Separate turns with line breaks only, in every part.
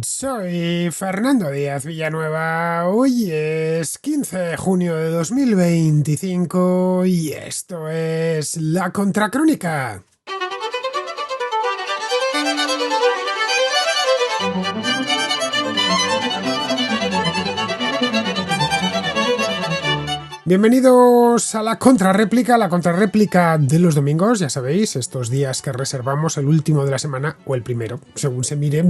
Soy Fernando Díaz Villanueva. Hoy es 15 de junio de 2025 y esto es La Contracrónica. Bienvenidos a la contrarréplica de los domingos, ya sabéis, estos días que reservamos el último de la semana o el primero, según se mire,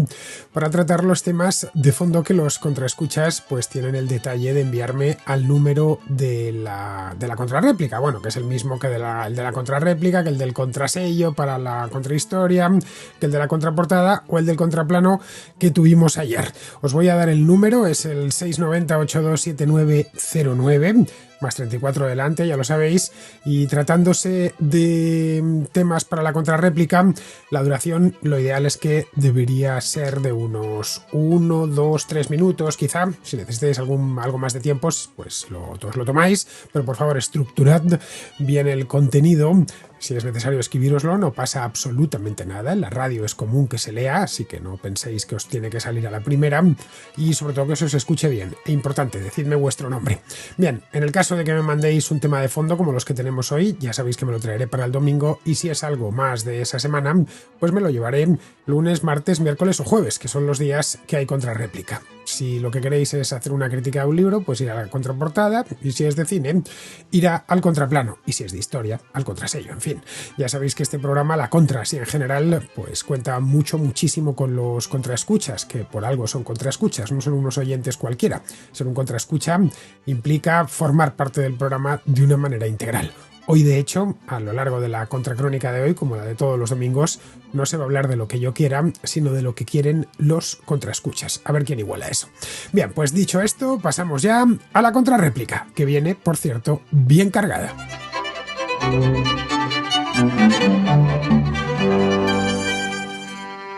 para tratar los temas de fondo que los contraescuchas pues tienen el detalle de enviarme al número de la contrarréplica, bueno, que es el mismo que el de la contrarréplica, que el del contrasello para la contrahistoria, que el de la contraportada o el del contraplano que tuvimos ayer. Os voy a dar el número, es el 690-827909, más 34 delante, ya lo sabéis, y tratándose de temas para la contrarréplica, la duración lo ideal es que debería ser de unos 1, 2, 3 minutos, quizá. Si necesitáis algo más de tiempo, pues os lo tomáis, pero por favor estructurad bien el contenido. Si es necesario escribiroslo, no pasa absolutamente nada. En la radio es común que se lea, así que no penséis que os tiene que salir a la primera. Y sobre todo que se os escuche bien. E importante, decidme vuestro nombre. Bien, en el caso de que me mandéis un tema de fondo como los que tenemos hoy, ya sabéis que me lo traeré para el domingo. Y si es algo más de esa semana, pues me lo llevaré lunes, martes, miércoles o jueves, que son los días que hay contrarréplica. Si lo que queréis es hacer una crítica de un libro, pues ir a la contraportada. Y si es de cine, irá al contraplano. Y si es de historia, al contrasello. En fin, ya sabéis que este programa, La Contra, sí, en general, pues cuenta muchísimo con los contraescuchas, que por algo son contraescuchas, no son unos oyentes cualquiera. Ser un contraescucha implica formar parte del programa de una manera integral. Hoy, de hecho, a lo largo de la contracrónica de hoy, como la de todos los domingos, no se va a hablar de lo que yo quiera, sino de lo que quieren los contraescuchas. A ver quién iguala eso. Bien, pues dicho esto, pasamos ya a la contrarréplica, que viene, por cierto, bien cargada.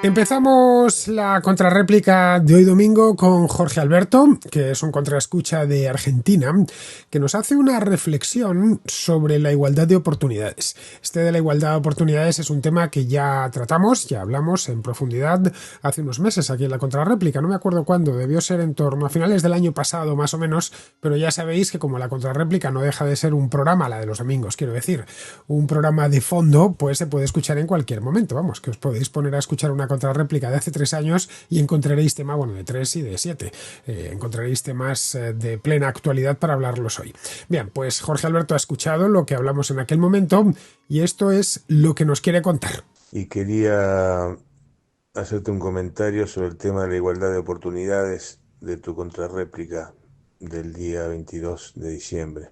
Empezamos la contrarréplica de hoy domingo con Jorge Alberto, que es un contraescucha de Argentina, que nos hace una reflexión sobre la igualdad de oportunidades. Este de la igualdad de oportunidades es un tema que ya tratamos, ya hablamos en profundidad hace unos meses aquí en la contrarréplica. No me acuerdo cuándo, debió ser en torno a finales del año pasado más o menos, pero ya sabéis que como la contrarréplica no deja de ser un programa, la de los domingos quiero decir, un programa de fondo, pues se puede escuchar en cualquier momento. Vamos, que os podéis poner a escuchar una contrarréplica de hace 3 años y encontraréis tema, bueno, de 3 y de 7. Encontraréis temas de plena actualidad para hablarlos hoy. Bien, pues Jorge Alberto ha escuchado lo que hablamos en aquel momento y esto es lo que nos quiere contar.
Y quería hacerte un comentario sobre el tema de la igualdad de oportunidades de tu contrarréplica del día 22 de diciembre.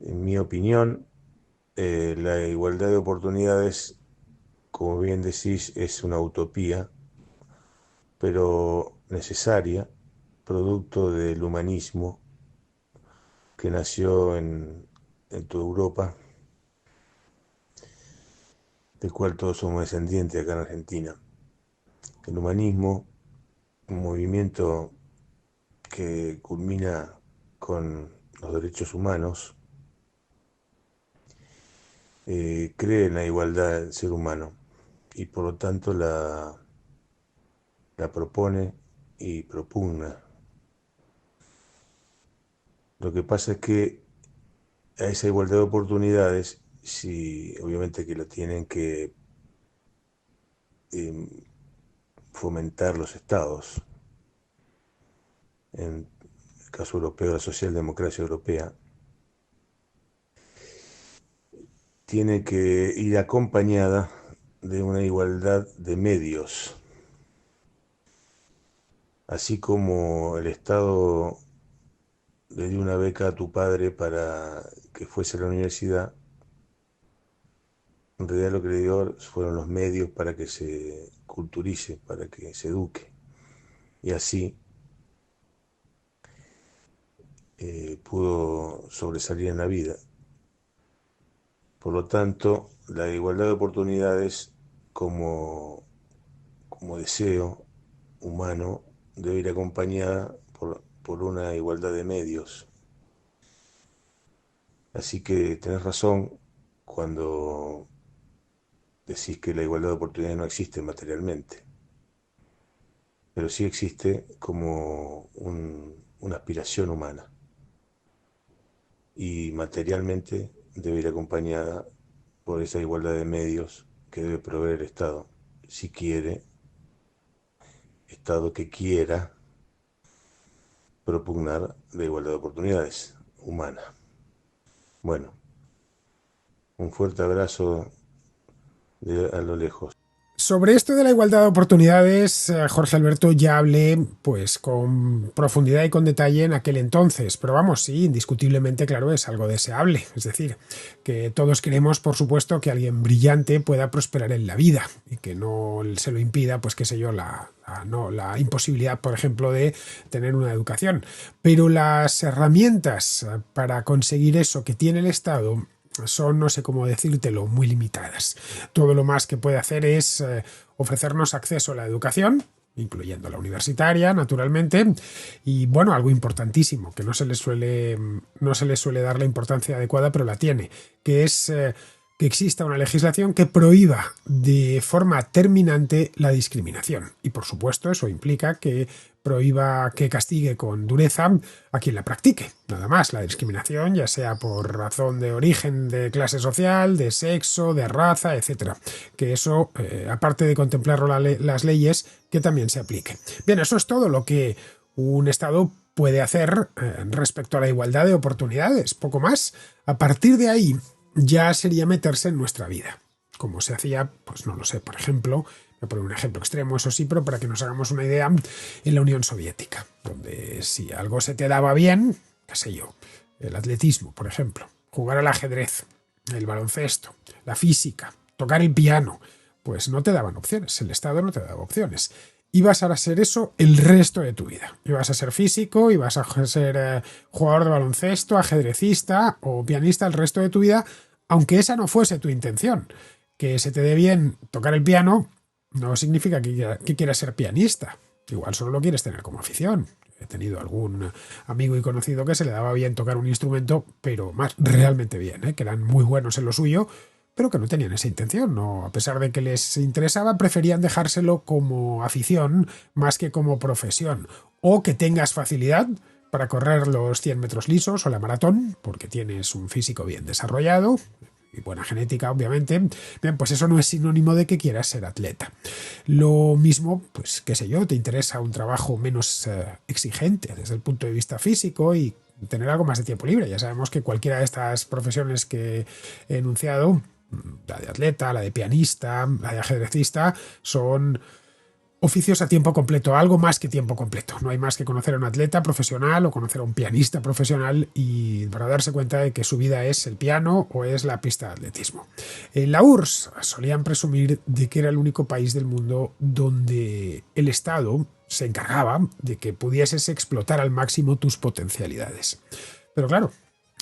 En mi opinión, la igualdad de oportunidades, como bien decís, es una utopía, pero necesaria, producto del humanismo que nació en toda Europa, del cual todos somos descendientes acá en Argentina. El humanismo, un movimiento que culmina con los derechos humanos, cree en la igualdad del ser humano y por lo tanto la propone y propugna. Lo que pasa es que a esa igualdad de oportunidades, si obviamente que la tienen que eh, fomentar los estados, en el caso europeo, la socialdemocracia europea, tiene que ir acompañada de una igualdad de medios, así como el Estado le dio una beca a tu padre para que fuese a la universidad, en realidad lo que le dio fueron los medios para que se culturice, para que se eduque. Y así pudo sobresalir en la vida. Por lo tanto, la igualdad de oportunidades como deseo humano debe ir acompañada por una igualdad de medios. Así que tenés razón cuando decís que la igualdad de oportunidades no existe materialmente. pero sí existe como una aspiración humana y materialmente debe ir acompañada por esa igualdad de medios que debe proveer el Estado, si quiere, Estado que quiera propugnar la igualdad de oportunidades humana. Bueno, un fuerte abrazo a lo lejos.
Sobre esto de la igualdad de oportunidades, Jorge Alberto, ya hablé pues con profundidad y con detalle en aquel entonces, pero vamos, sí, indiscutiblemente, claro, es algo deseable, es decir, que todos queremos, por supuesto, que alguien brillante pueda prosperar en la vida y que no se lo impida, pues qué sé yo, la imposibilidad, por ejemplo, de tener una educación. Pero las herramientas para conseguir eso que tiene el Estado son, no sé cómo decírtelo, muy limitadas. Todo lo más que puede hacer es ofrecernos acceso a la educación, incluyendo la universitaria, naturalmente, y bueno, algo importantísimo, que no se le suele dar la importancia adecuada, pero la tiene, que es que exista una legislación que prohíba de forma terminante la discriminación. Y por supuesto, eso implica que prohíba, que castigue con dureza a quien la practique. Nada más, la discriminación, ya sea por razón de origen, de clase social, de sexo, de raza, etcétera. Que eso, aparte de contemplarlo las leyes, que también se aplique. Bien, eso es todo lo que un Estado puede hacer respecto a la igualdad de oportunidades, poco más. A partir de ahí ya sería meterse en nuestra vida, como se hacía, pues no lo sé, por ejemplo, voy a poner un ejemplo extremo, eso sí, pero para que nos hagamos una idea, en la Unión Soviética, donde si algo se te daba bien, qué sé yo, el atletismo, por ejemplo, jugar al ajedrez, el baloncesto, la física, tocar el piano, pues no te daban opciones, el Estado no te daba opciones. Ibas a ser eso el resto de tu vida. Ibas a ser físico, ibas a ser jugador de baloncesto, ajedrecista o pianista el resto de tu vida, aunque esa no fuese tu intención. Que se te dé bien tocar el piano no significa que quieras ser pianista. Igual solo lo quieres tener como afición. He tenido algún amigo y conocido que se le daba bien tocar un instrumento, pero más realmente bien, que eran muy buenos en lo suyo, pero que no tenían esa intención, ¿no? A pesar de que les interesaba, preferían dejárselo como afición más que como profesión. O que tengas facilidad para correr los 100 metros lisos o la maratón, porque tienes un físico bien desarrollado y buena genética, obviamente. Bien, pues eso no es sinónimo de que quieras ser atleta. Lo mismo, pues qué sé yo, te interesa un trabajo menos exigente desde el punto de vista físico y tener algo más de tiempo libre. Ya sabemos que cualquiera de estas profesiones que he enunciado, la de atleta, la de pianista, la de ajedrecista, son oficios a tiempo completo, algo más que tiempo completo. No hay más que conocer a un atleta profesional o conocer a un pianista profesional y para darse cuenta de que su vida es el piano o es la pista de atletismo. En la URSS solían presumir de que era el único país del mundo donde el Estado se encargaba de que pudieses explotar al máximo tus potencialidades. Pero claro,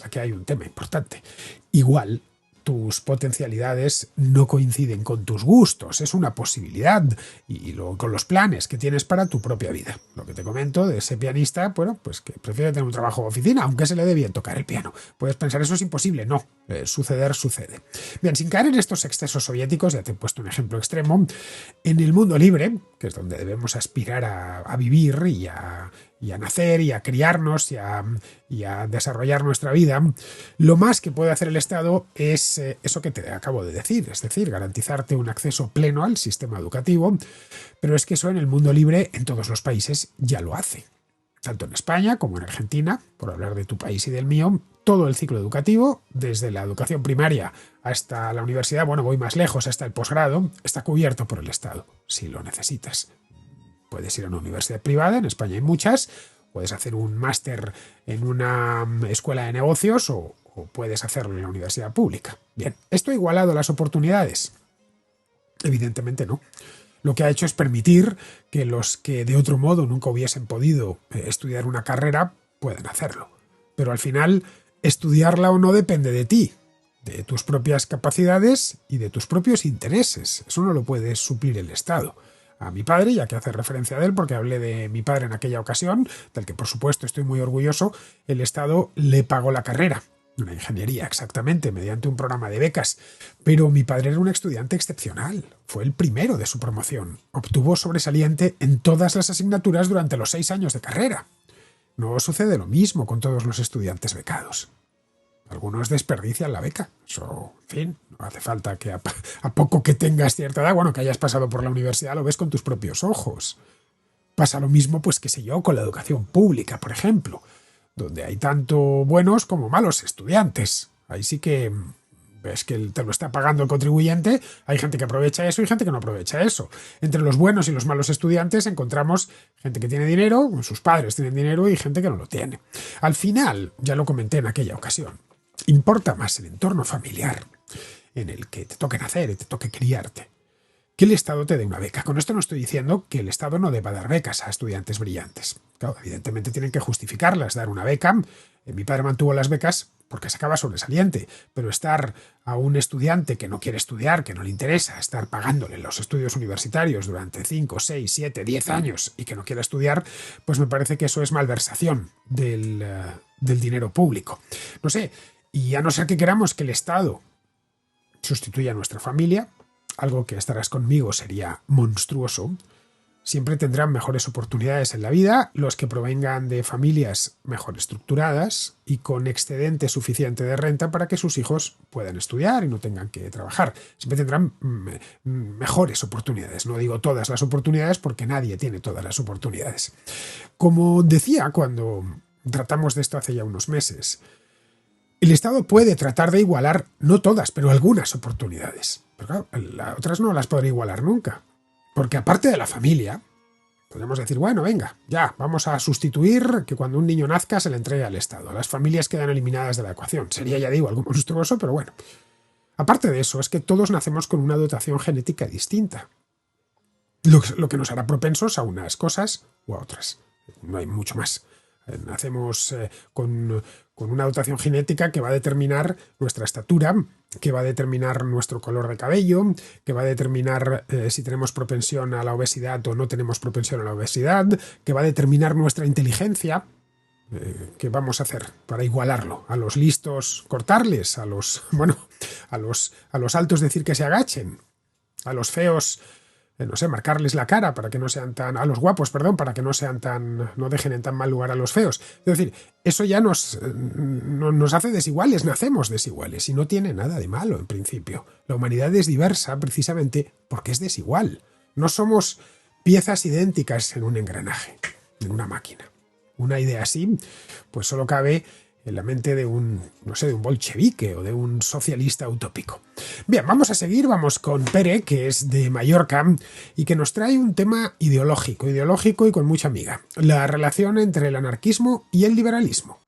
aquí hay un tema importante. Igual tus potencialidades no coinciden con tus gustos, es una posibilidad, y luego con los planes que tienes para tu propia vida. Lo que te comento de ese pianista, bueno, pues que prefiere tener un trabajo de oficina, aunque se le dé bien tocar el piano. Puedes pensar, eso es imposible, no, suceder sucede. Bien, sin caer en estos excesos soviéticos, ya te he puesto un ejemplo extremo, en el mundo libre, que es donde debemos aspirar a vivir y a nacer y a criarnos y a desarrollar nuestra vida, lo más que puede hacer el Estado es eso que te acabo de decir, es decir, garantizarte un acceso pleno al sistema educativo, pero es que eso en el mundo libre en todos los países ya lo hace. Tanto en España como en Argentina, por hablar de tu país y del mío, todo el ciclo educativo, desde la educación primaria hasta la universidad, bueno, voy más lejos, hasta el posgrado, está cubierto por el Estado, si lo necesitas. Puedes ir a una universidad privada, en España hay muchas, puedes hacer un máster en una escuela de negocios o puedes hacerlo en la universidad pública. Bien, ¿esto ha igualado las oportunidades? Evidentemente no. Lo que ha hecho es permitir que los que de otro modo nunca hubiesen podido estudiar una carrera puedan hacerlo. Pero al final, estudiarla o no depende de ti, de tus propias capacidades y de tus propios intereses. Eso no lo puede suplir el Estado. A mi padre, ya que hace referencia a él, porque hablé de mi padre en aquella ocasión, del que por supuesto estoy muy orgulloso, el Estado le pagó la carrera. una ingeniería exactamente, mediante un programa de becas, pero mi padre era un estudiante excepcional, fue el primero de su promoción, obtuvo sobresaliente en todas las asignaturas durante los 6 años de carrera. No sucede lo mismo con todos los estudiantes becados. Algunos desperdician la beca. Eso, en fin, no hace falta que a poco que tengas cierta edad, bueno, que hayas pasado por la universidad, lo ves con tus propios ojos. Pasa lo mismo, pues qué sé yo, con la educación pública, por ejemplo, donde hay tanto buenos como malos estudiantes. Ahí sí que ves que te lo está pagando el contribuyente, hay gente que aprovecha eso y gente que no aprovecha eso. Entre los buenos y los malos estudiantes encontramos gente que tiene dinero, sus padres tienen dinero y gente que no lo tiene. Al final, ya lo comenté en aquella ocasión, importa más el entorno familiar en el que te toque nacer y te toque criarte, que el Estado te dé una beca. Con esto no estoy diciendo que el Estado no deba dar becas a estudiantes brillantes. Claro, evidentemente tienen que justificarlas, dar una beca. Mi padre mantuvo las becas porque sacaba sobresaliente, pero estar a un estudiante que no quiere estudiar, que no le interesa, estar pagándole los estudios universitarios durante 5, 6, 7, 10 años y que no quiera estudiar, pues me parece que eso es malversación del dinero público. No sé, y a no ser que queramos que el Estado sustituya a nuestra familia, algo que estarás conmigo sería monstruoso, siempre tendrán mejores oportunidades en la vida los que provengan de familias mejor estructuradas y con excedente suficiente de renta para que sus hijos puedan estudiar y no tengan que trabajar. Siempre tendrán mejores oportunidades. No digo todas las oportunidades porque nadie tiene todas las oportunidades. Como decía cuando tratamos de esto hace ya unos meses, el Estado puede tratar de igualar, no todas, pero algunas oportunidades. Pero claro, las otras no las podrá igualar nunca. Porque aparte de la familia, podemos decir, bueno, venga, ya, vamos a sustituir que cuando un niño nazca se le entregue al Estado. Las familias quedan eliminadas de la ecuación. Sería, ya digo, algo monstruoso, pero bueno. Aparte de eso, es que todos nacemos con una dotación genética distinta. Lo que nos hará propensos a unas cosas u a otras. No hay mucho más. Nacemos con una dotación genética que va a determinar nuestra estatura, que va a determinar nuestro color de cabello, que va a determinar si tenemos propensión a la obesidad o no tenemos propensión a la obesidad, que va a determinar nuestra inteligencia. ¿Qué vamos a hacer para igualarlo? A los listos cortarles, a los, bueno, a los altos decir que se agachen, a los feos no sé, marcarles la cara para que no sean tan, a los guapos, perdón, para que no sean tan, no dejen en tan mal lugar a los feos. Es decir, eso ya nos hace desiguales, nacemos desiguales y no tiene nada de malo en principio. La humanidad es diversa precisamente porque es desigual. No somos piezas idénticas en un engranaje, en una máquina. Una idea así, pues solo cabe en la mente de un, no sé, de un bolchevique o de un socialista utópico. Bien, vamos a seguir, vamos con Pere, que es de Mallorca y que nos trae un tema ideológico y con mucha amiga. La relación entre el anarquismo y el liberalismo.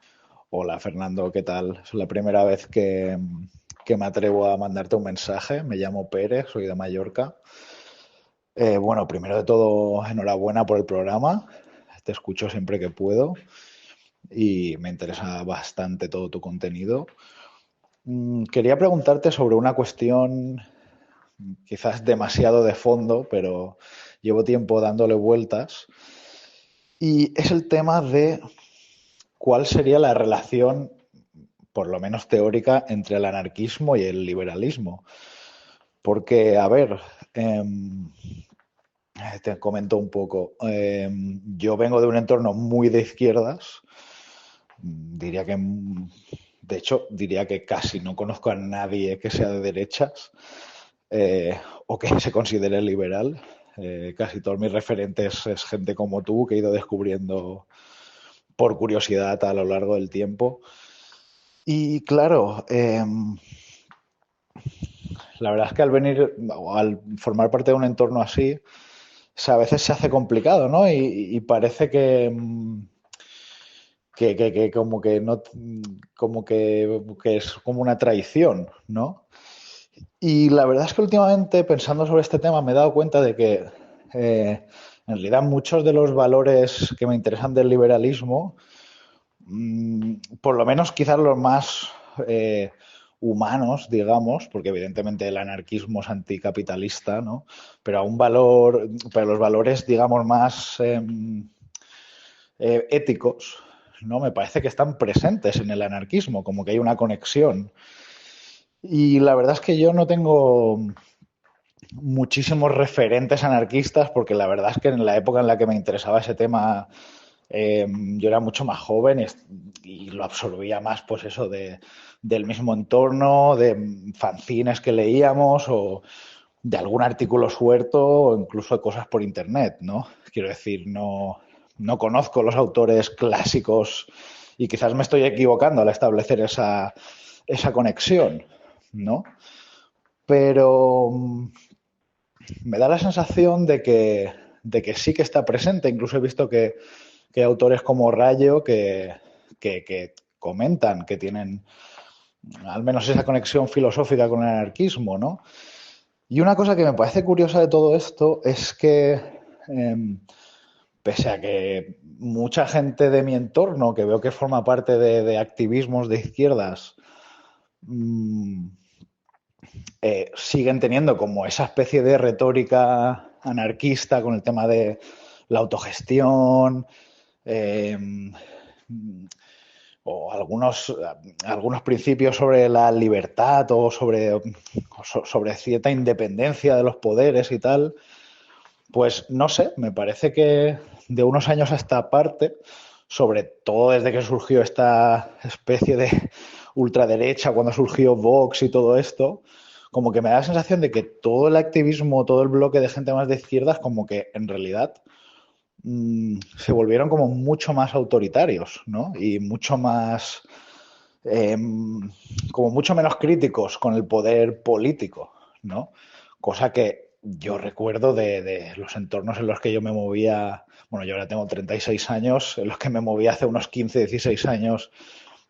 Hola Fernando, ¿qué tal? Es la primera vez que me atrevo a mandarte un mensaje. Me llamo Pere, soy de Mallorca. Bueno, primero de todo, enhorabuena por el programa. Te escucho siempre que puedo y me interesa bastante todo tu contenido. Quería preguntarte sobre una cuestión quizás demasiado de fondo, pero llevo tiempo dándole vueltas. Y es el tema de cuál sería la relación, por lo menos teórica, entre el anarquismo y el liberalismo. Porque, a ver, te comento un poco. Yo vengo de un entorno muy de izquierdas. Diría que, de hecho, diría que casi no conozco a nadie que sea de derechas o que se considere liberal. Casi todos mis referentes es gente como tú que he ido descubriendo por curiosidad a lo largo del tiempo. Y claro, la verdad es que al venir o al formar parte de un entorno así, a veces se hace complicado, ¿no? Y parece que como que no, como que es como una traición, ¿no? Y la verdad es que últimamente, pensando sobre este tema, me he dado cuenta de que en realidad muchos de los valores que me interesan del liberalismo, por lo menos quizás los más humanos, digamos, porque evidentemente el anarquismo es anticapitalista, ¿no? Pero los valores, digamos, más éticos, ¿no? Me parece que están presentes en el anarquismo, como que hay una conexión. Y la verdad es que yo no tengo muchísimos referentes anarquistas, porque la verdad es que en la época en la que me interesaba ese tema, yo era mucho más joven y lo absorbía más, pues eso, del mismo entorno, de fanzines que leíamos o de algún artículo suelto o incluso de cosas por internet, ¿no? Quiero decir, no conozco los autores clásicos y quizás me estoy equivocando al establecer esa conexión, ¿no? Pero me da la sensación de que sí que está presente. Incluso he visto que hay autores como Rayo que comentan que tienen al menos esa conexión filosófica con el anarquismo, ¿no? Y una cosa que me parece curiosa de todo esto es que, pese a que mucha gente de mi entorno, que veo que forma parte de activismos de izquierdas, siguen teniendo como esa especie de retórica anarquista con el tema de la autogestión, o algunos principios sobre la libertad o sobre cierta independencia de los poderes y tal, pues no sé, me parece que de unos años a esta parte, sobre todo desde que surgió esta especie de ultraderecha, cuando surgió Vox y todo esto, como que me da la sensación de que todo el activismo, todo el bloque de gente más de izquierdas, como que en realidad se volvieron como mucho más autoritarios, ¿no? Y mucho más, como mucho menos críticos con el poder político, ¿no? Cosa que yo recuerdo de los entornos en los que yo me movía. Bueno, yo ahora tengo 36 años, en los que me movía hace unos 15, 16 años,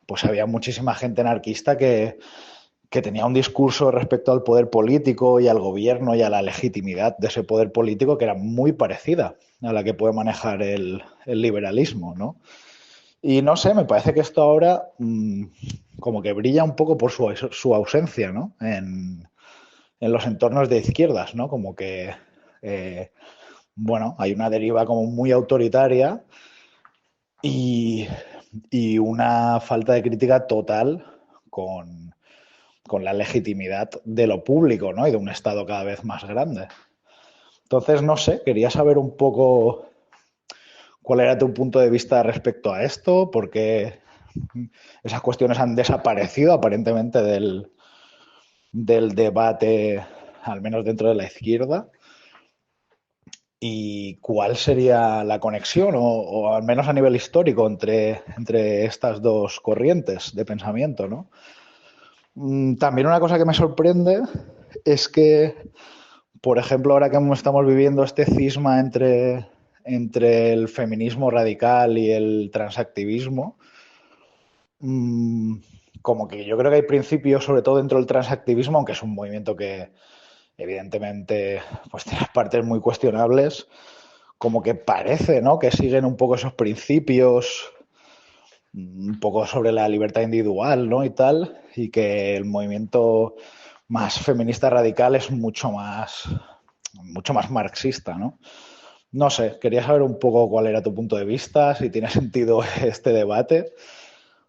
pues había muchísima gente anarquista que tenía un discurso respecto al poder político y al gobierno y a la legitimidad de ese poder político que era muy parecida a la que puede manejar el liberalismo, ¿no? Y no sé, me parece que esto ahora como que brilla un poco por su ausencia, ¿no? En los entornos de izquierdas, ¿no? Como que, bueno, hay una deriva como muy autoritaria y una falta de crítica total con la legitimidad de lo público, ¿no? Y de un Estado cada vez más grande. Entonces, no sé, quería saber un poco cuál era tu punto de vista respecto a esto, porque esas cuestiones han desaparecido aparentemente del debate, al menos dentro de la izquierda. ¿Y cuál sería la conexión, o al menos a nivel histórico, entre estas dos corrientes de pensamiento, ¿no? También una cosa que me sorprende es que, por ejemplo, ahora que estamos viviendo este cisma entre el feminismo radical y el transactivismo, como que yo creo que hay principios, sobre todo dentro del transactivismo, aunque es un movimiento que evidentemente pues tiene partes muy cuestionables, como que parece, ¿no?, que siguen un poco esos principios, un poco sobre la libertad individual, ¿no?, y tal, y que el movimiento más feminista radical es mucho más marxista, ¿no? No sé, quería saber un poco cuál era tu punto de vista, si tiene sentido este debate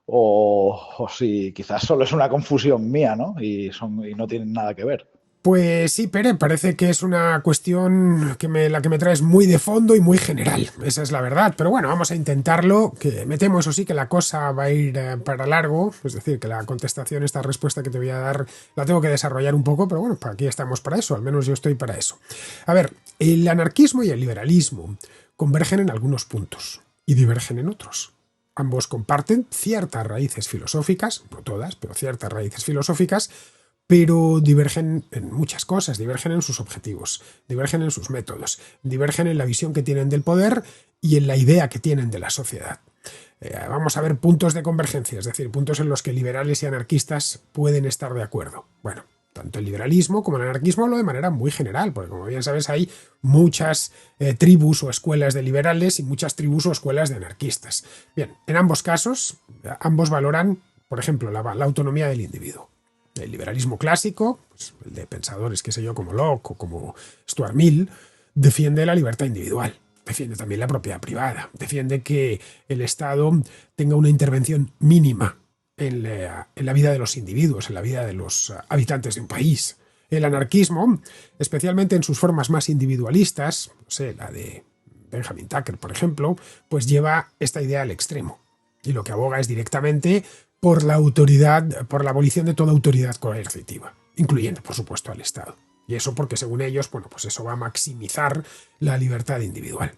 o si quizás solo es una confusión mía, ¿no? Y no tienen nada que ver.
Pues sí, Pere, parece que es una cuestión la que me traes muy de fondo y muy general. Esa es la verdad. Pero bueno, vamos a intentarlo. Que me temo, eso sí, que la cosa va a ir para largo. Es decir, que la contestación, esta respuesta que te voy a dar, la tengo que desarrollar un poco. Pero bueno, aquí estamos para eso. Al menos yo estoy para eso. A ver, el anarquismo y el liberalismo convergen en algunos puntos y divergen en otros. Ambos comparten ciertas raíces filosóficas, no todas, pero ciertas raíces filosóficas, pero divergen en muchas cosas, divergen en sus objetivos, divergen en sus métodos, divergen en la visión que tienen del poder y en la idea que tienen de la sociedad. Vamos a ver puntos de convergencia, es decir, puntos en los que liberales y anarquistas pueden estar de acuerdo. Bueno, tanto el liberalismo como el anarquismo hablo de manera muy general, porque como bien sabes hay muchas tribus o escuelas de liberales y muchas tribus o escuelas de anarquistas. Bien, en ambos casos, ambos valoran, por ejemplo, la autonomía del individuo. El liberalismo clásico, pues el de pensadores, qué sé yo, como Locke o como Stuart Mill, defiende la libertad individual. defiende también la propiedad privada, defiende que el Estado tenga una intervención mínima en la vida de los individuos, en la vida de los habitantes de un país. El anarquismo, especialmente en sus formas más individualistas, no sé, la de Benjamin Tucker, por ejemplo, pues lleva esta idea al extremo. Y lo que aboga es directamente por la autoridad, por la abolición de toda autoridad coercitiva, incluyendo, por supuesto, al Estado. Y eso porque, según ellos, bueno, pues eso va a maximizar la libertad individual.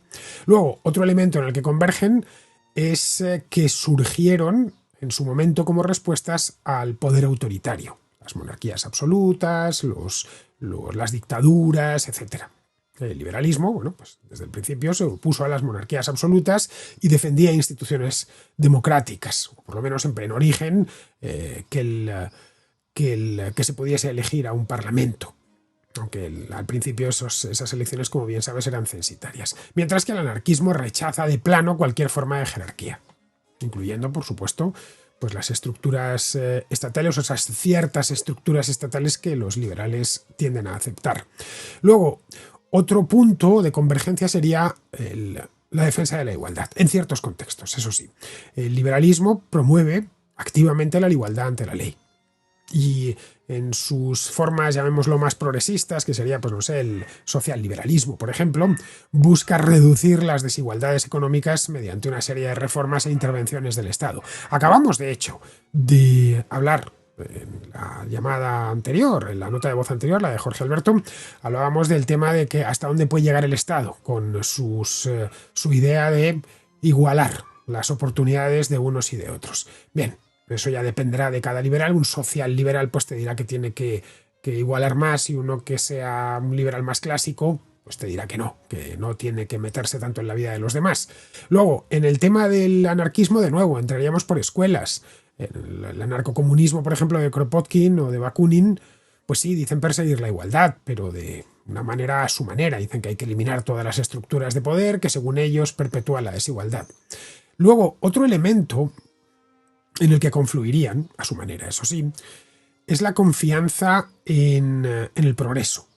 Luego, otro elemento en el que convergen es que surgieron en su momento como respuestas al poder autoritario. Las monarquías absolutas, las dictaduras, etc. El liberalismo, bueno, pues desde el principio se opuso a las monarquías absolutas y defendía instituciones democráticas, o por lo menos en origen, que se pudiese elegir a un parlamento. Aunque al principio esas elecciones, como bien sabes, eran censitarias. Mientras que el anarquismo rechaza de plano cualquier forma de jerarquía, incluyendo, por supuesto, pues las estructuras estatales o esas ciertas estructuras estatales que los liberales tienden a aceptar. Luego, otro punto de convergencia sería la defensa de la igualdad, en ciertos contextos, eso sí. El liberalismo promueve activamente la igualdad ante la ley. Y en sus formas, llamémoslo más progresistas, que sería, pues no sé, el socialliberalismo, por ejemplo, busca reducir las desigualdades económicas mediante una serie de reformas e intervenciones del Estado. Acabamos, de hecho, de hablar en la llamada anterior, en la nota de voz anterior, la de Jorge Alberto, hablábamos del tema de que hasta dónde puede llegar el Estado con su idea de igualar las oportunidades de unos y de otros. Bien, eso ya dependerá de cada liberal. Un social liberal pues te dirá que tiene que igualar más, y uno que sea un liberal más clásico pues te dirá que no tiene que meterse tanto en la vida de los demás. Luego, en el tema del anarquismo, de nuevo, entraríamos por escuelas. El anarcocomunismo, por ejemplo, de Kropotkin o de Bakunin, pues sí, dicen perseguir la igualdad, pero de una manera a su manera. Dicen que hay que eliminar todas las estructuras de poder que, según ellos, perpetúan la desigualdad. Luego, otro elemento en el que confluirían, a su manera, eso sí, es la confianza en el progreso.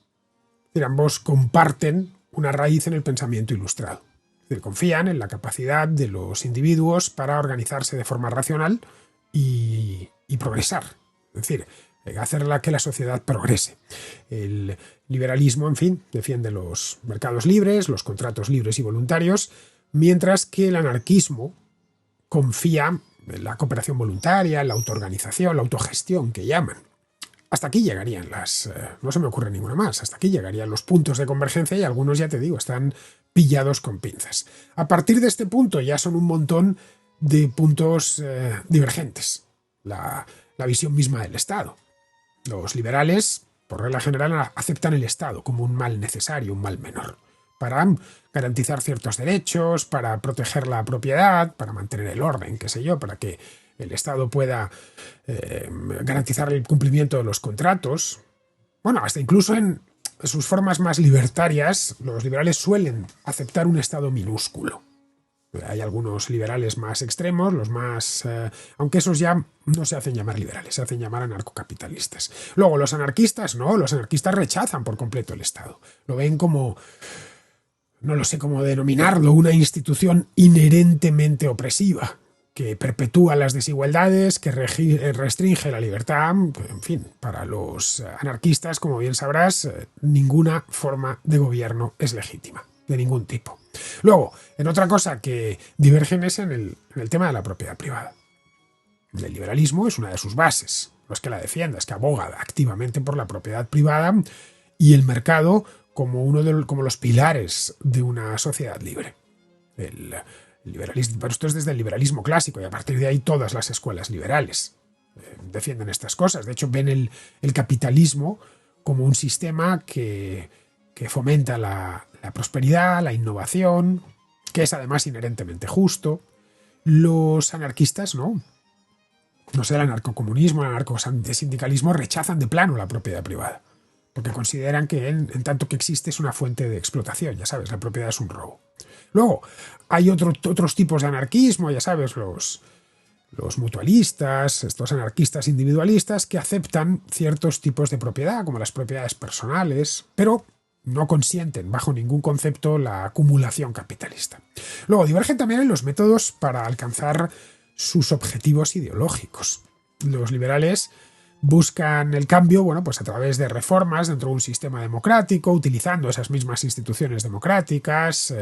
Es decir, ambos comparten una raíz en el pensamiento ilustrado. Es decir, confían en la capacidad de los individuos para organizarse de forma racional y progresar. Es decir, hacer que la sociedad progrese. El liberalismo, en fin, defiende los mercados libres, los contratos libres y voluntarios, mientras que el anarquismo confía en la cooperación voluntaria, en la autoorganización, la autogestión que llaman. Hasta aquí llegarían no se me ocurre ninguna más, hasta aquí llegarían los puntos de convergencia, y algunos, ya te digo, están pillados con pinzas. A partir de este punto ya son un montón de puntos divergentes. La visión misma del Estado. Los liberales, por regla general, aceptan el Estado como un mal necesario, un mal menor, para garantizar ciertos derechos, para proteger la propiedad, para mantener el orden, qué sé yo, para que el Estado pueda garantizar el cumplimiento de los contratos. Bueno, hasta incluso en sus formas más libertarias, los liberales suelen aceptar un Estado minúsculo. Hay algunos liberales más extremos, los más... aunque esos ya no se hacen llamar liberales, se hacen llamar anarcocapitalistas. Luego, los anarquistas, no, los anarquistas rechazan por completo el Estado. Lo ven como... no lo sé cómo denominarlo, una institución inherentemente opresiva, que perpetúa las desigualdades, que restringe la libertad. En fin, para los anarquistas, como bien sabrás, ninguna forma de gobierno es legítima, de ningún tipo. Luego, en otra cosa que divergen es en el tema de la propiedad privada. El liberalismo es una de sus bases, no es que la defienda, es que aboga activamente por la propiedad privada y el mercado como como los pilares de una sociedad libre. El liberalismo, pero esto es desde el liberalismo clásico, y a partir de ahí todas las escuelas liberales defienden estas cosas. De hecho, ven el capitalismo como un sistema que fomenta la prosperidad, la innovación, que es además inherentemente justo. Los anarquistas no. No sé, el anarcocomunismo, el anarcosindicalismo rechazan de plano la propiedad privada, porque consideran que en tanto que existe es una fuente de explotación, ya sabes, la propiedad es un robo. Luego, hay otros tipos de anarquismo, ya sabes, los mutualistas, estos anarquistas individualistas que aceptan ciertos tipos de propiedad, como las propiedades personales, pero no consienten bajo ningún concepto la acumulación capitalista. Luego, divergen también en los métodos para alcanzar sus objetivos ideológicos. Los liberales buscan el cambio, bueno, pues a través de reformas dentro de un sistema democrático, utilizando esas mismas instituciones democráticas,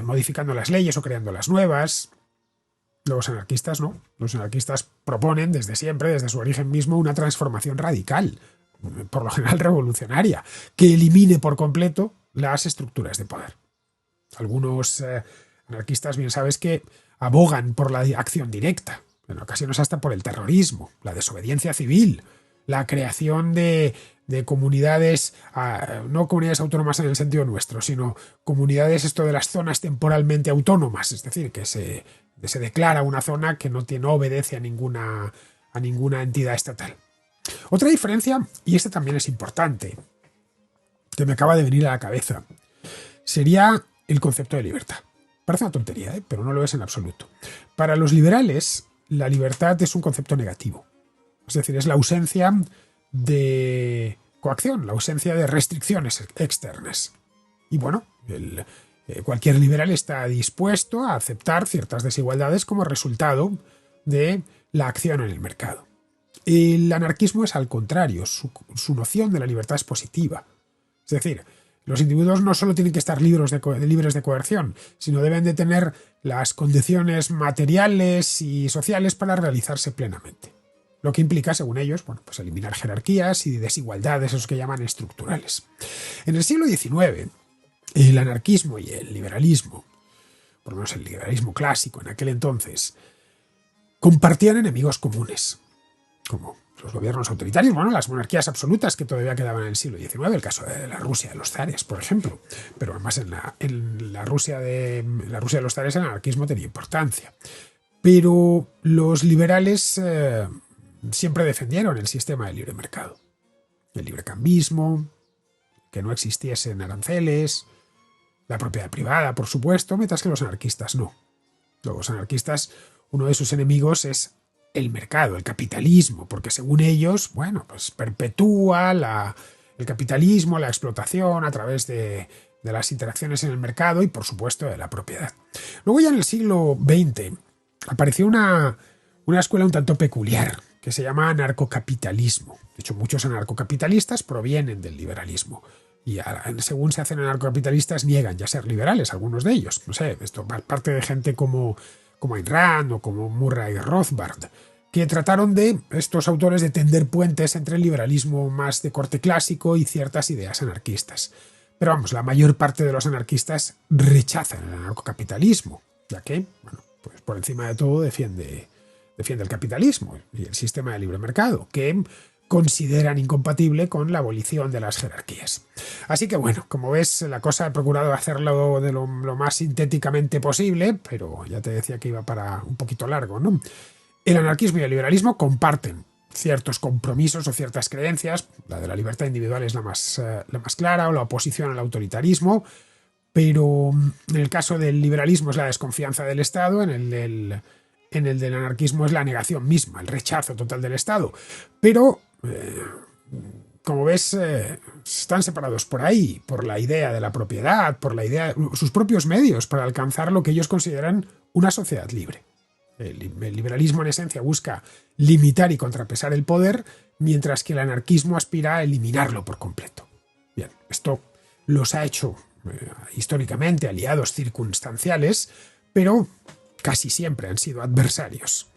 modificando las leyes o creando las nuevas. Los anarquistas no. Los anarquistas proponen desde siempre, desde su origen mismo, una transformación radical, por lo general revolucionaria, que elimine por completo las estructuras de poder. Algunos anarquistas, bien sabes, que abogan por la acción directa, en ocasiones hasta por el terrorismo, la desobediencia civil, la creación de comunidades, no comunidades autónomas en el sentido nuestro, sino comunidades, esto de las zonas temporalmente autónomas, es decir, que se declara una zona que no obedece a ninguna entidad estatal. Otra diferencia, y esta también es importante, que me acaba de venir a la cabeza, sería el concepto de libertad. Parece una tontería, pero no lo es en absoluto. Para los liberales, la libertad es un concepto negativo. Es decir, es la ausencia de coacción, la ausencia de restricciones externas. Y bueno, cualquier liberal está dispuesto a aceptar ciertas desigualdades como resultado de la acción en el mercado. El anarquismo es al contrario, su noción de la libertad es positiva. Es decir, los individuos no solo tienen que estar libres de coerción, sino deben de tener las condiciones materiales y sociales para realizarse plenamente. Lo que implica, según ellos, bueno, pues eliminar jerarquías y desigualdades, esos que llaman estructurales. En el siglo XIX, el anarquismo y el liberalismo, por lo menos el liberalismo clásico en aquel entonces, compartían enemigos comunes, como los gobiernos autoritarios, bueno, las monarquías absolutas que todavía quedaban en el siglo XIX, el caso de la Rusia de los zares, por ejemplo, pero además en la Rusia de los zares el anarquismo tenía importancia. Pero los liberales siempre defendieron el sistema de libre mercado, el librecambismo, que no existiesen aranceles, la propiedad privada, por supuesto, mientras que los anarquistas no. Los anarquistas, uno de sus enemigos es el mercado, el capitalismo, porque según ellos, bueno, pues perpetúa el capitalismo, la explotación a través de las interacciones en el mercado y, por supuesto, de la propiedad. Luego ya en el siglo XX apareció una escuela un tanto peculiar que se llama anarcocapitalismo. De hecho, muchos anarcocapitalistas provienen del liberalismo. Y según se hacen anarcocapitalistas, niegan ya ser liberales, algunos de ellos. No sé, esto parte de gente como Ayn Rand o como Murray Rothbard, que trataron estos autores de tender puentes entre el liberalismo más de corte clásico y ciertas ideas anarquistas. Pero vamos, la mayor parte de los anarquistas rechazan el anarcocapitalismo, ya que, bueno, pues por encima de todo defiende el capitalismo y el sistema de libre mercado, que consideran incompatible con la abolición de las jerarquías. Así que bueno, como ves, la cosa he procurado hacerlo de lo más sintéticamente posible, pero ya te decía que iba para un poquito largo, ¿no? El anarquismo y el liberalismo comparten ciertos compromisos o ciertas creencias. La de la libertad individual es la más clara, o la oposición al autoritarismo, pero en el caso del liberalismo es la desconfianza del Estado, en el del anarquismo es la negación misma, el rechazo total del Estado. Pero como ves, están separados por ahí, por la idea de la propiedad, por la idea, sus propios medios para alcanzar lo que ellos consideran una sociedad libre. El liberalismo en esencia busca limitar y contrapesar el poder, mientras que el anarquismo aspira a eliminarlo por completo. Bien, esto los ha hecho históricamente aliados circunstanciales, pero casi siempre han sido adversarios.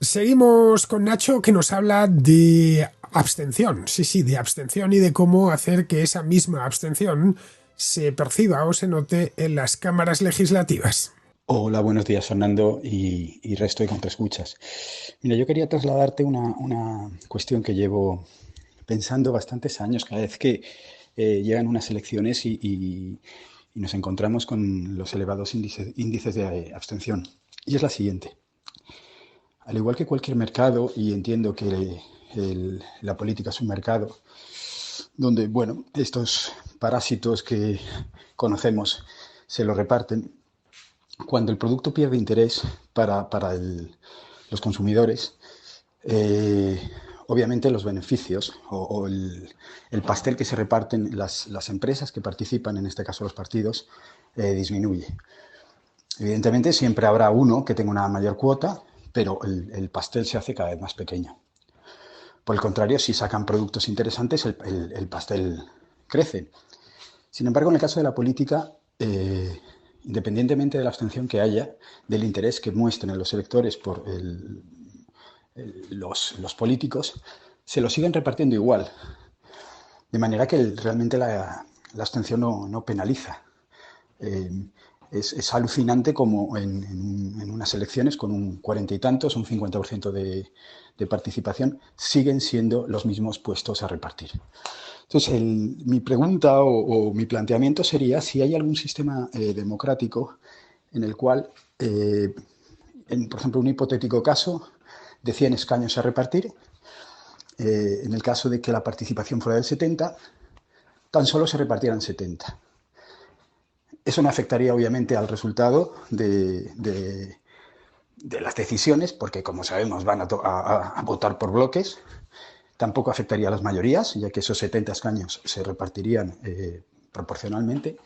Seguimos con Nacho, que nos habla de abstención. Sí, de abstención y de cómo hacer que esa misma abstención se perciba o se note en las cámaras legislativas.
Hola, buenos días, Fernando y resto de contraescuchas. Mira, yo quería trasladarte una cuestión que llevo pensando bastantes años, cada vez que llegan unas elecciones y nos encontramos con los elevados índices de abstención. Y es la siguiente. Al igual que cualquier mercado, y entiendo que la política es un mercado donde, bueno, estos parásitos que conocemos se lo reparten, cuando el producto pierde interés para los consumidores, obviamente los beneficios o el pastel que se reparten las empresas que participan, en este caso los partidos, disminuye. Evidentemente siempre habrá uno que tenga una mayor cuota, pero el pastel se hace cada vez más pequeño. Por el contrario, si sacan productos interesantes, el pastel crece. Sin embargo, en el caso de la política, independientemente de la abstención que haya, del interés que muestren los electores por los políticos, se lo siguen repartiendo igual. De manera que realmente la abstención no penaliza. Es alucinante como en unas elecciones con un 40 y tantos, un 50% de participación, siguen siendo los mismos puestos a repartir. Entonces, mi pregunta o mi planteamiento sería si hay algún sistema democrático en el cual, por ejemplo, un hipotético caso de 100 escaños a repartir, en el caso de que la participación fuera del 70, tan solo se repartieran 70. Eso no afectaría, obviamente, al resultado de las decisiones, porque, como sabemos, van a votar por bloques. Tampoco afectaría a las mayorías, ya que esos 70 escaños se repartirían proporcionalmente.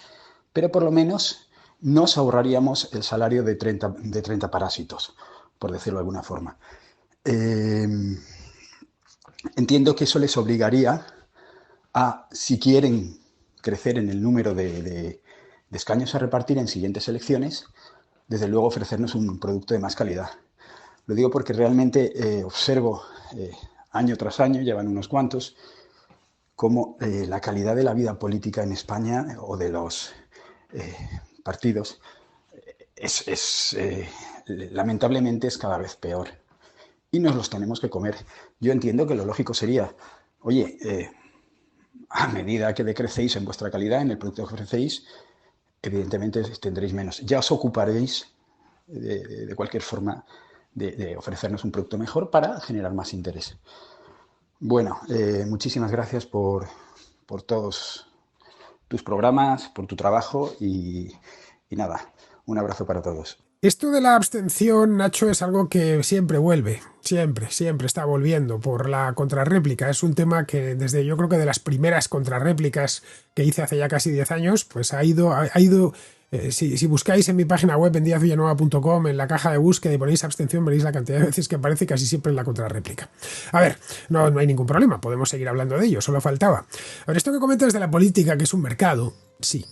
Pero, por lo menos, nos ahorraríamos el salario de 30 parásitos, por decirlo de alguna forma. Entiendo que eso les obligaría a, si quieren crecer en el número de escaños a repartir en siguientes elecciones, desde luego ofrecernos un producto de más calidad. Lo digo porque realmente observo año tras año, llevan unos cuantos, cómo la calidad de la vida política en España o de los partidos lamentablemente es cada vez peor. Y nos los tenemos que comer. Yo entiendo que lo lógico sería, oye, a medida que decrecéis en vuestra calidad, en el producto que ofrecéis, evidentemente tendréis menos. Ya os ocuparéis de cualquier forma de ofrecernos un producto mejor para generar más interés. Bueno, muchísimas gracias por todos tus programas, por tu trabajo y nada, un abrazo para todos.
Esto de la abstención, Nacho, es algo que siempre vuelve, siempre está volviendo por la contrarréplica. Es un tema que desde yo creo que de las primeras contrarréplicas que hice hace ya casi 10 años, pues ha ido si buscáis en mi página web en diazvillanueva.com, en la caja de búsqueda y ponéis abstención, veréis la cantidad de veces que aparece casi siempre en la contrarréplica. A ver, no hay ningún problema, podemos seguir hablando de ello, solo faltaba. A ver, esto que comentas de la política, que es un mercado, sí,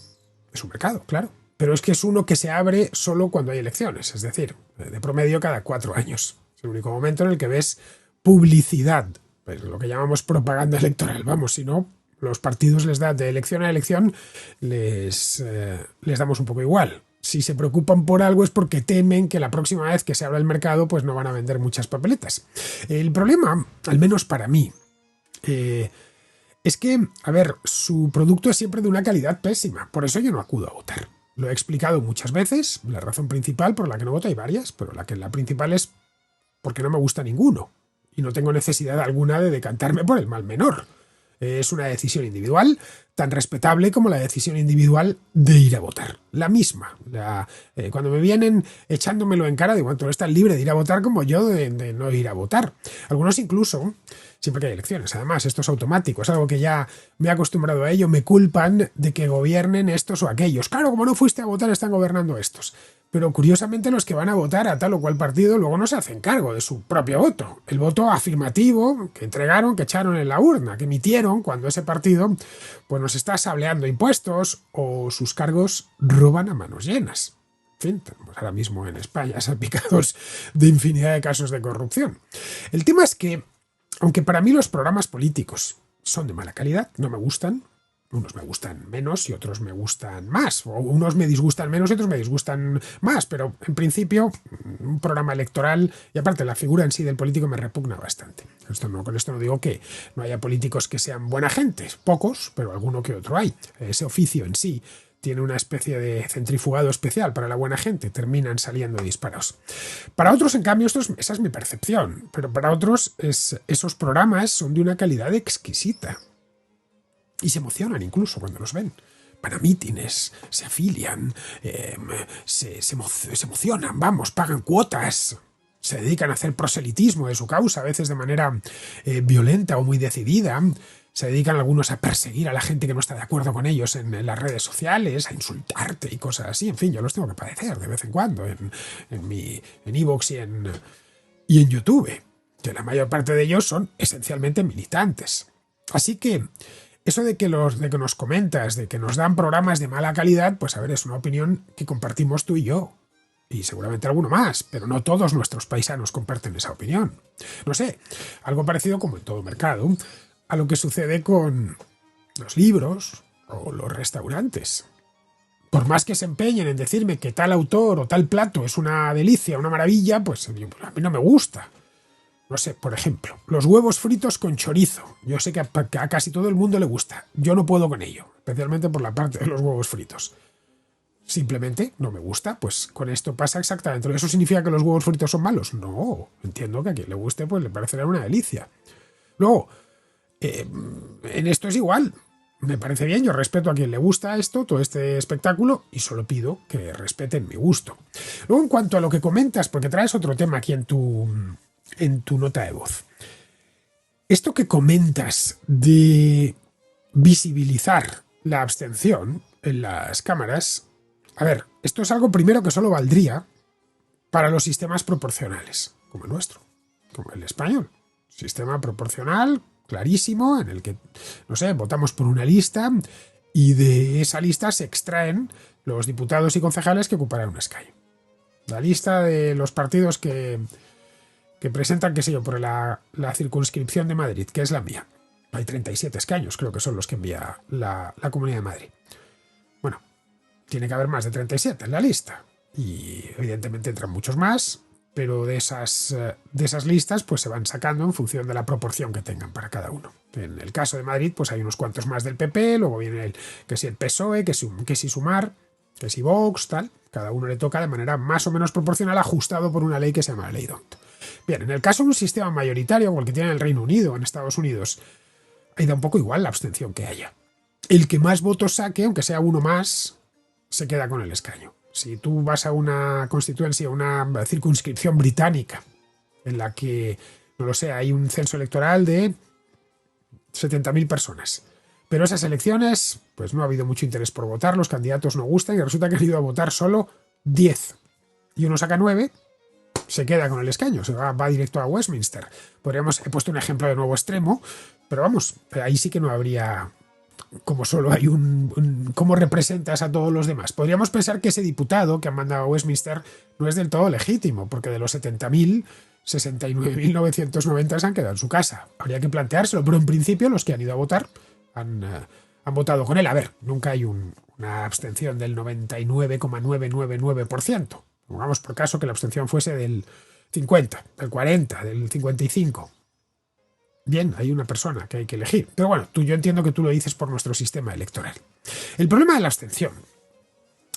es un mercado, claro. Pero es que es uno que se abre solo cuando hay elecciones, es decir, de promedio cada 4 años. Es el único momento en el que ves publicidad, pues lo que llamamos propaganda electoral. Vamos, si no, los partidos les da de elección a elección, les damos un poco igual. Si se preocupan por algo es porque temen que la próxima vez que se abra el mercado pues no van a vender muchas papeletas. El problema, al menos para mí, es que, a ver, su producto es siempre de una calidad pésima. Por eso yo no acudo a votar. Lo he explicado muchas veces, la razón principal por la que no voto hay varias, pero la principal es porque no me gusta ninguno y no tengo necesidad alguna de decantarme por el mal menor. Es una decisión individual, tan respetable como la decisión individual de ir a votar. La misma. Cuando me vienen echándomelo en cara, digo, tú eres tan libre de ir a votar como yo de no ir a votar. Algunos incluso, siempre que hay elecciones, además, esto es automático, es algo que ya me he acostumbrado a ello, me culpan de que gobiernen estos o aquellos. Claro, como no fuiste a votar, están gobernando estos. Pero curiosamente los que van a votar a tal o cual partido luego no se hacen cargo de su propio voto. El voto afirmativo que entregaron, que echaron en la urna, que emitieron cuando ese partido pues nos está sableando impuestos o sus cargos roban a manos llenas. En fin, tenemos ahora mismo en España salpicados de infinidad de casos de corrupción. El tema es que, aunque para mí los programas políticos son de mala calidad, no me gustan, unos me gustan menos y otros me gustan más, o unos me disgustan menos y otros me disgustan más, pero en principio un programa electoral, y aparte la figura en sí del político me repugna bastante. Con esto no digo que no haya políticos que sean buena gente, pocos, pero alguno que otro hay. Ese oficio en sí tiene una especie de centrifugado especial para la buena gente, terminan saliendo disparos. Para otros, en cambio, esa es mi percepción, pero para otros esos programas son de una calidad exquisita. Y se emocionan incluso cuando los ven. Van a mítines, se afilian, se emocionan, vamos, pagan cuotas. se dedican a hacer proselitismo de su causa, a veces de manera violenta o muy decidida. Se dedican algunos a perseguir a la gente que no está de acuerdo con ellos en las redes sociales, a insultarte y cosas así. En fin, yo los tengo que padecer de vez en cuando en iVoox y en YouTube, que la mayor parte de ellos son esencialmente militantes. Así que eso de que nos comentas, de que nos dan programas de mala calidad, pues a ver, es una opinión que compartimos tú y yo. Y seguramente alguno más, pero no todos nuestros paisanos comparten esa opinión. No sé, algo parecido como en todo mercado, a lo que sucede con los libros o los restaurantes. Por más que se empeñen en decirme que tal autor o tal plato es una delicia, una maravilla, pues a mí no me gusta. No sé, por ejemplo, los huevos fritos con chorizo. Yo sé que a casi todo el mundo le gusta. Yo no puedo con ello, especialmente por la parte de los huevos fritos. Simplemente no me gusta, pues con esto pasa exactamente. ¿Eso significa que los huevos fritos son malos? No, entiendo que a quien le guste pues le parecerá una delicia. Luego, en esto es igual. Me parece bien, yo respeto a quien le gusta esto, todo este espectáculo, y solo pido que respeten mi gusto. Luego, en cuanto a lo que comentas, porque traes otro tema aquí en tu nota de voz. Esto que comentas de visibilizar la abstención en las cámaras, a ver, esto es algo primero que solo valdría para los sistemas proporcionales, como el nuestro, como el español. Sistema proporcional clarísimo en el que, no sé, votamos por una lista y de esa lista se extraen los diputados y concejales que ocuparán un escaño. La lista de los partidos que presentan, qué sé yo, por la circunscripción de Madrid, que es la mía. Hay 37 escaños, creo que son los que envía la Comunidad de Madrid. Bueno, tiene que haber más de 37 en la lista. Y evidentemente entran muchos más, pero de esas listas pues se van sacando en función de la proporción que tengan para cada uno. En el caso de Madrid pues hay unos cuantos más del PP, luego viene que si el PSOE, que si Sumar, que si Vox, tal. Cada uno le toca de manera más o menos proporcional, ajustado por una ley que se llama la Ley D'Hondt. Bien, en el caso de un sistema mayoritario como el que tiene el Reino Unido, en Estados Unidos, ahí da un poco igual la abstención que haya. El que más votos saque, aunque sea uno más, se queda con el escaño. Si tú vas a una constituencia, una circunscripción británica, en la que, no lo sé, hay un censo electoral de 70.000 personas, pero esas elecciones, pues no ha habido mucho interés por votar, los candidatos no gustan y resulta que han ido a votar solo 10 y uno saca 9, se queda con el escaño, se va directo a Westminster. He puesto un ejemplo de nuevo extremo, pero vamos, ahí sí que no habría, como solo hay cómo representas a todos los demás. Podríamos pensar que ese diputado que han mandado a Westminster no es del todo legítimo, porque de los 70.000, 69.990 se han quedado en su casa. Habría que planteárselo, pero en principio los que han ido a votar han votado con él. A ver, nunca hay una abstención del 99,999%. Pongamos por caso que la abstención fuese del 50, del 40, del 55. Bien, hay una persona que hay que elegir. Pero bueno, yo entiendo que tú lo dices por nuestro sistema electoral. El problema de la abstención,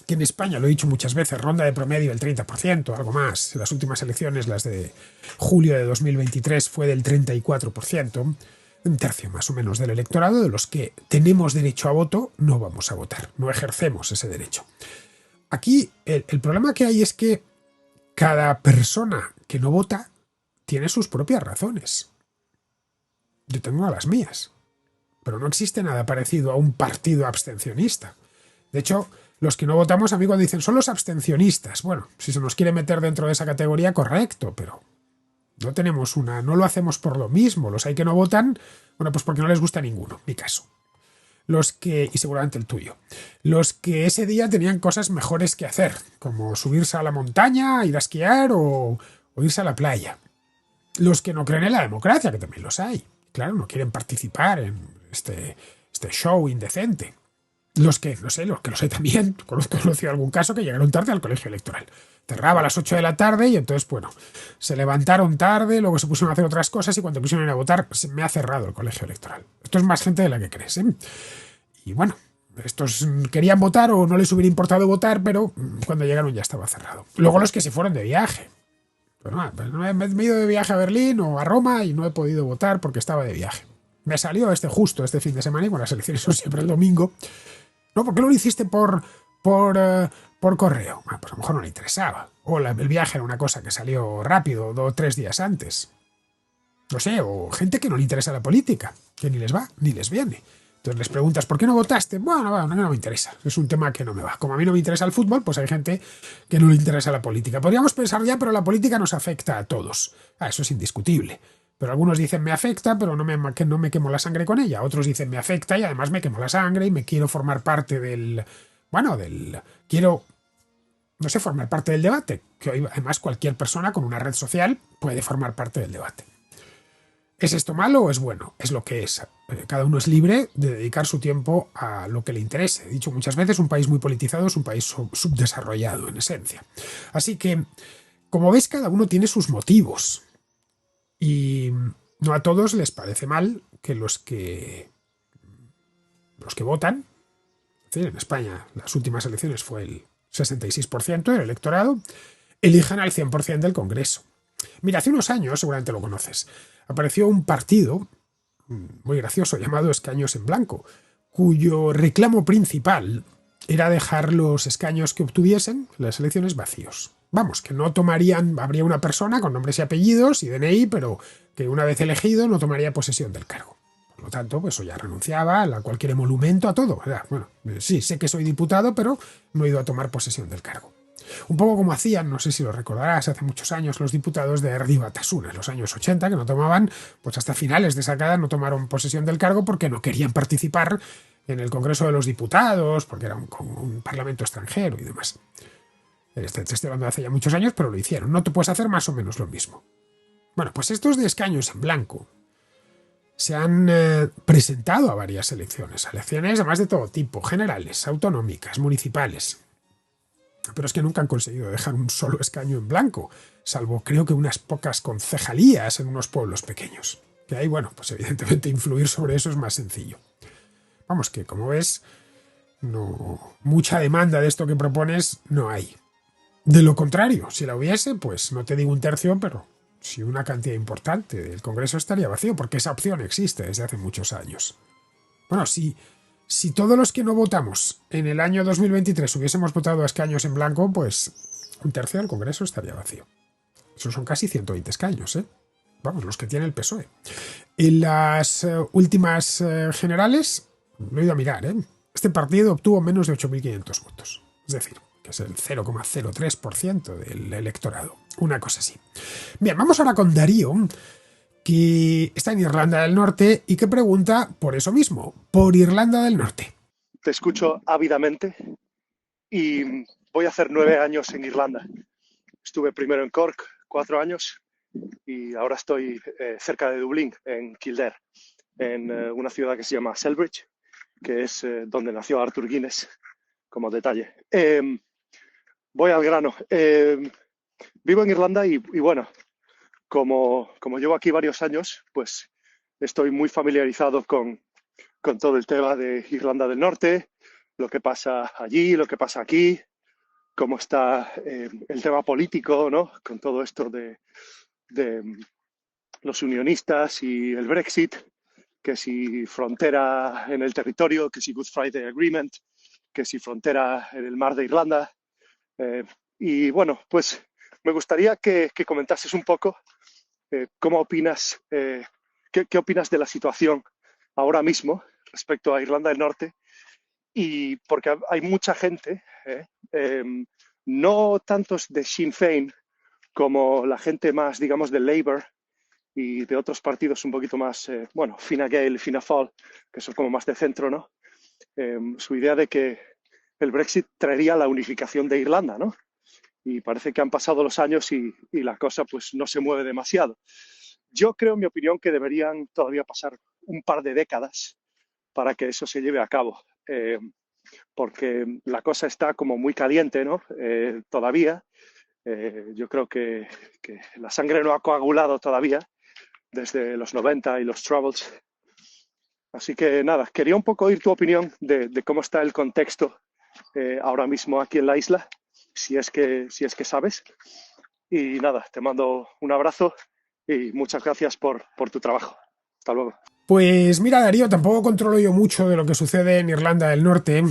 que en España, lo he dicho muchas veces, ronda de promedio del 30%, algo más. En las últimas elecciones, las de julio de 2023, fue del 34%. Un tercio más o menos del electorado, de los que tenemos derecho a voto, no vamos a votar, no ejercemos ese derecho. Aquí el problema que hay es que cada persona que no vota tiene sus propias razones. Yo tengo las mías, pero no existe nada parecido a un partido abstencionista. De hecho, los que no votamos, a mí cuando dicen son los abstencionistas, bueno, si se nos quiere meter dentro de esa categoría, correcto, pero no lo hacemos por lo mismo. Los hay que no votan, bueno, pues porque no les gusta ninguno, mi caso. Y seguramente el tuyo. Los que ese día tenían cosas mejores que hacer, como subirse a la montaña, ir a esquiar o irse a la playa. Los que no creen en la democracia, que también los hay. Claro, no quieren participar en este show indecente. Los que los hay también, conozco algún caso que llegaron tarde al colegio electoral. Cerraba a las 8 de la tarde y entonces, bueno, se levantaron tarde, luego se pusieron a hacer otras cosas y cuando pusieron a ir a votar, se me ha cerrado el colegio electoral. Esto es más gente de la que crees, ¿eh? Y bueno, estos querían votar o no les hubiera importado votar, pero cuando llegaron ya estaba cerrado. Luego los que se fueron de viaje. Bueno, me he ido de viaje a Berlín o a Roma y no he podido votar porque estaba de viaje. Me salió justo este fin de semana y bueno, las elecciones son siempre el domingo. No, ¿por qué no lo hiciste por por correo. Bueno, pues a lo mejor no le interesaba. O el viaje era una cosa que salió rápido, 2 o 3 días antes. No sé, o gente que no le interesa la política, que ni les va, ni les viene. Entonces les preguntas, ¿por qué no votaste? Bueno, no me interesa, es un tema que no me va. Como a mí no me interesa el fútbol, pues hay gente que no le interesa la política. Podríamos pensar ya, pero la política nos afecta a todos. Eso es indiscutible. Pero algunos dicen me afecta, pero que no me quemo la sangre con ella. Otros dicen me afecta y además me quemo la sangre y me quiero formar parte quiero, no sé, formar parte del debate. Que hoy además cualquier persona con una red social puede formar parte del debate. ¿Es esto malo o es bueno? Es lo que es. Cada uno es libre de dedicar su tiempo a lo que le interese. He dicho muchas veces, un país muy politizado es un país subdesarrollado en esencia. Así que, como ves, cada uno tiene sus motivos. Y no a todos les parece mal que los que votan, es decir, en España las últimas elecciones fue el 66% del electorado, elijan al 100% del Congreso. Mira, hace unos años, seguramente lo conoces, apareció un partido muy gracioso llamado Escaños en Blanco, cuyo reclamo principal era dejar los escaños que obtuviesen las elecciones vacíos. Vamos, que no tomarían, habría una persona con nombres y apellidos y DNI, pero que una vez elegido no tomaría posesión del cargo. Por lo tanto, pues eso ya renunciaba a cualquier emolumento, a todo. Bueno, sí, sé que soy diputado, pero no he ido a tomar posesión del cargo. Un poco como hacían, no sé si lo recordarás, hace muchos años los diputados de Erdi Batasuna, en los años 80, que no tomaban, pues hasta finales de esa década no tomaron posesión del cargo porque no querían participar en el Congreso de los Diputados, porque era un parlamento extranjero y demás. Te estoy hablando de hace ya muchos años, pero lo hicieron. No te puedes hacer más o menos lo mismo. Bueno, pues estos de escaños en blanco se han presentado a varias elecciones además de todo tipo, generales, autonómicas, municipales. Pero es que nunca han conseguido dejar un solo escaño en blanco, salvo creo que unas pocas concejalías en unos pueblos pequeños. Que ahí, bueno, pues evidentemente influir sobre eso es más sencillo. Vamos, que como ves, no mucha demanda de esto que propones no hay. De lo contrario, si la hubiese, pues no te digo un tercio, pero sí una cantidad importante del Congreso estaría vacío, porque esa opción existe desde hace muchos años. Bueno, si todos los que no votamos en el año 2023 hubiésemos votado a escaños en blanco, pues un tercio del Congreso estaría vacío. Eso son casi 120 escaños, ¿eh? Vamos, los que tiene el PSOE. En las últimas generales, lo he ido a mirar, ¿eh? Este partido obtuvo menos de 8.500 votos. Es decir, que es el 0,03% del electorado. Una cosa así. Bien, vamos ahora con Darío, que está en Irlanda del Norte y que pregunta por eso mismo, por Irlanda del Norte.
Te escucho ávidamente y voy a hacer 9 años en Irlanda. Estuve primero en Cork, 4 años, y ahora estoy cerca de Dublín, en Kildare, en una ciudad que se llama Selbridge, que es donde nació Arthur Guinness, como detalle. Voy al grano. Vivo en Irlanda y bueno, como llevo aquí varios años, pues estoy muy familiarizado con todo el tema de Irlanda del Norte, lo que pasa allí, lo que pasa aquí, cómo está el tema político, ¿no? Con todo esto de los unionistas y el Brexit, que si frontera en el territorio, que si Good Friday Agreement, que si frontera en el mar de Irlanda. Y bueno, pues me gustaría que comentases un poco cómo opinas, qué opinas de la situación ahora mismo respecto a Irlanda del Norte, y porque hay mucha gente, no tantos de Sinn Féin como la gente más, digamos, de Labour y de otros partidos un poquito más, Fine Gael, Fianna Fáil, que son como más de centro, ¿no? Su idea de que el Brexit traería la unificación de Irlanda, ¿no? Y parece que han pasado los años y la cosa pues no se mueve demasiado. Yo creo, en mi opinión, que deberían todavía pasar un par de décadas para que eso se lleve a cabo, porque la cosa está como muy caliente, ¿no? Todavía. Yo creo que la sangre no ha coagulado todavía desde los 90 y los Troubles. Así que nada, quería un poco oír tu opinión de cómo está el contexto ahora mismo aquí en la isla, si es que sabes. Y nada, te mando un abrazo y muchas gracias por tu trabajo. Hasta luego.
Pues mira, Darío, tampoco controlo yo mucho de lo que sucede en Irlanda del Norte.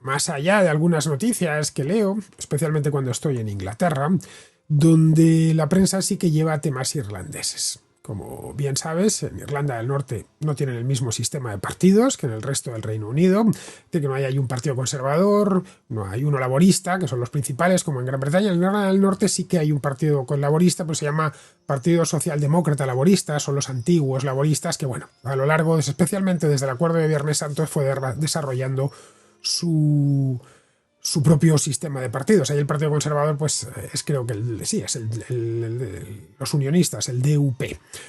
más allá de algunas noticias que leo, especialmente cuando estoy en Inglaterra, donde la prensa sí que lleva temas irlandeses. Como bien sabes, en Irlanda del Norte no tienen el mismo sistema de partidos que en el resto del Reino Unido, de que no hay un partido conservador, no hay uno laborista, que son los principales, como en Gran Bretaña. En Irlanda del Norte sí que hay un partido laborista, pues se llama Partido Socialdemócrata Laborista, son los antiguos laboristas, que bueno, a lo largo, especialmente desde el Acuerdo de Viernes Santo, fue desarrollando su propio sistema de partidos. Ahí el Partido Conservador, pues es creo que los unionistas, el DUP.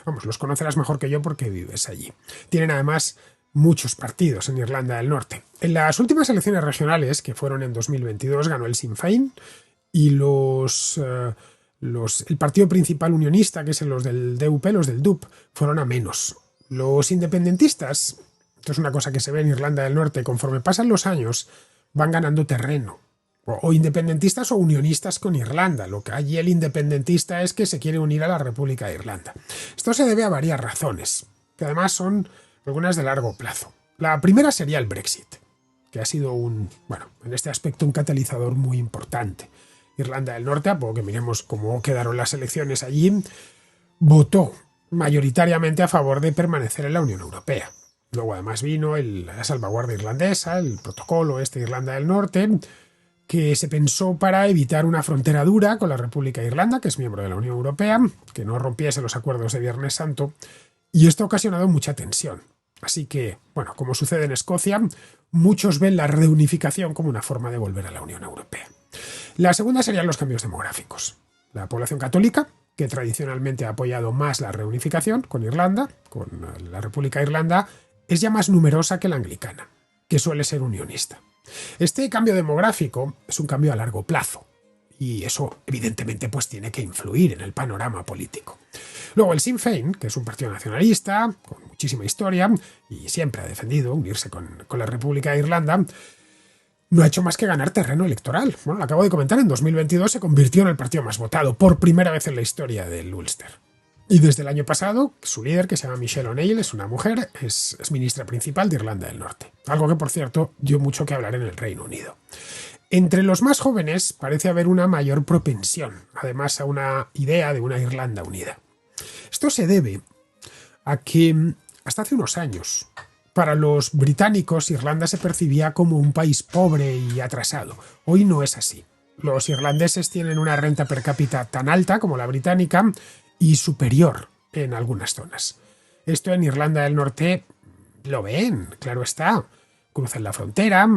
Vamos, los conocerás mejor que yo porque vives allí. Tienen además muchos partidos en Irlanda del Norte. En las últimas elecciones regionales, que fueron en 2022, ganó el Sinn Féin y el partido principal unionista, que es los del DUP, los del DUP, fueron a menos. Los independentistas, esto es una cosa que se ve en Irlanda del Norte, conforme pasan los años, van ganando terreno, o independentistas o unionistas con Irlanda. Lo que allí el independentista es que se quiere unir a la República de Irlanda. Esto se debe a varias razones, que además son algunas de largo plazo. La primera sería el Brexit, que ha sido en este aspecto un catalizador muy importante. Irlanda del Norte, a poco que miremos cómo quedaron las elecciones allí, votó mayoritariamente a favor de permanecer en la Unión Europea. Luego además vino la salvaguardia irlandesa, el protocolo de Irlanda del Norte, que se pensó para evitar una frontera dura con la República de Irlanda, que es miembro de la Unión Europea, que no rompiese los acuerdos de Viernes Santo, y esto ha ocasionado mucha tensión. Así que, bueno, como sucede en Escocia, muchos ven la reunificación como una forma de volver a la Unión Europea. La segunda serían los cambios demográficos. La población católica, que tradicionalmente ha apoyado más la reunificación con Irlanda, con la República de Irlanda, es ya más numerosa que la anglicana, que suele ser unionista. Este cambio demográfico es un cambio a largo plazo y eso evidentemente pues tiene que influir en el panorama político. Luego el Sinn Féin, que es un partido nacionalista con muchísima historia y siempre ha defendido unirse con la República de Irlanda, no ha hecho más que ganar terreno electoral. Bueno, lo acabo de comentar, en 2022 se convirtió en el partido más votado por primera vez en la historia del Ulster. Y desde el año pasado, su líder, que se llama Michelle O'Neill, es una mujer, es ministra principal de Irlanda del Norte. Algo que, por cierto, dio mucho que hablar en el Reino Unido. Entre los más jóvenes parece haber una mayor propensión, además a una idea de una Irlanda unida. Esto se debe a que, hasta hace unos años, para los británicos Irlanda se percibía como un país pobre y atrasado. Hoy no es así. Los irlandeses tienen una renta per cápita tan alta como la británica y superior en algunas zonas. Esto en Irlanda del Norte lo ven, claro está. Cruzan la frontera,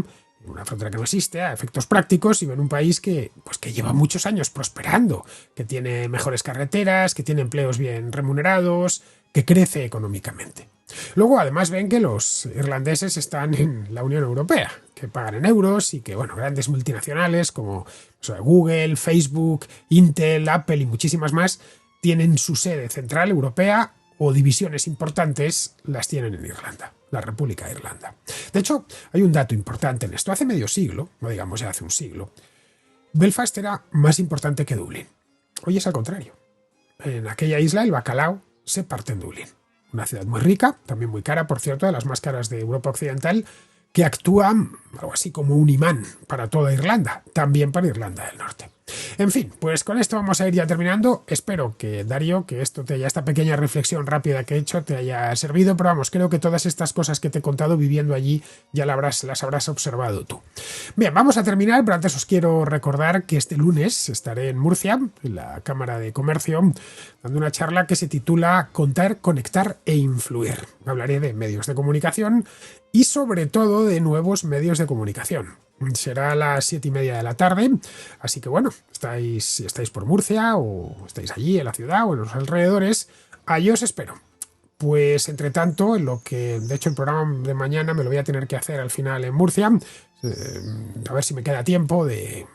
una frontera que no existe, a efectos prácticos, y ven un país que lleva muchos años prosperando, que tiene mejores carreteras, que tiene empleos bien remunerados, que crece económicamente. Luego, además, ven que los irlandeses están en la Unión Europea, que pagan en euros y que, grandes multinacionales como Google, Facebook, Intel, Apple y muchísimas más tienen su sede central europea o divisiones importantes las tienen en Irlanda, la República de Irlanda. De hecho, hay un dato importante en esto. Hace medio siglo, no digamos ya hace un siglo, Belfast era más importante que Dublín. Hoy es al contrario. En aquella isla el bacalao se parte en Dublín. Una ciudad muy rica, también muy cara, por cierto, de las más caras de Europa Occidental, que actúa algo así como un imán para toda Irlanda, también para Irlanda del Norte. En fin, pues con esto vamos a ir ya terminando. Espero que, Darío, que esta pequeña reflexión rápida que he hecho te haya servido, pero vamos, creo que todas estas cosas que te he contado viviendo allí ya las habrás observado tú. Bien, vamos a terminar, pero antes os quiero recordar que este lunes estaré en Murcia, en la Cámara de Comercio, dando una charla que se titula Contar, Conectar e Influir. Hablaré de medios de comunicación y sobre todo de nuevos medios de comunicación. Será a las 7:30 de la tarde, así que si estáis por Murcia o estáis allí en la ciudad o en los alrededores, allí os espero. Pues entre tanto, de hecho el programa de mañana me lo voy a tener que hacer al final en Murcia, a ver si me queda tiempo de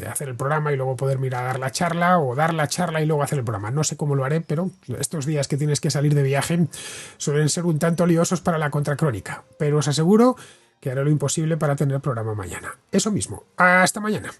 hacer el programa y luego poder ir a dar la charla o dar la charla y luego hacer el programa. No sé cómo lo haré, pero estos días que tienes que salir de viaje suelen ser un tanto liosos para la contracrónica, pero os aseguro que haré lo imposible para tener programa mañana. Eso mismo. Hasta mañana.